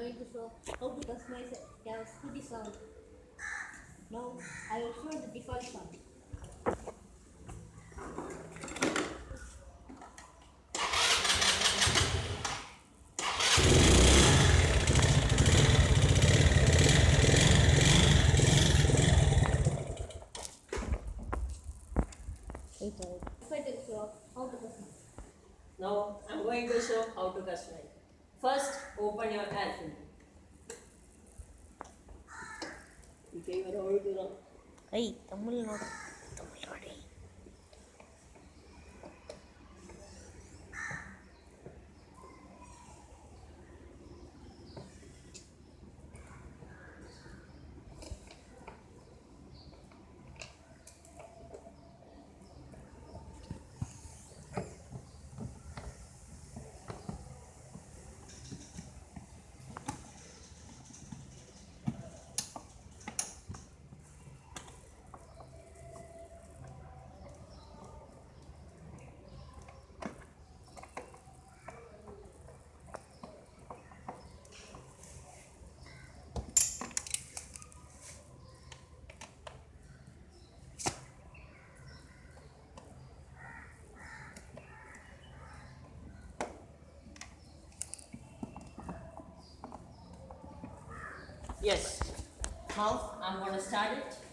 going to show how to customize your scooty sound. Now I will show the default sound. If I will show how to customize. Now I'm going to show how to customize. First, open your Alchemy. ಈಗ ಇವರ ಹೊರಟಿರೋ I Tamil ನೋಡಿ ತಮಿಳ್ ನೋಡಿ Yes. Now I'm going to start it.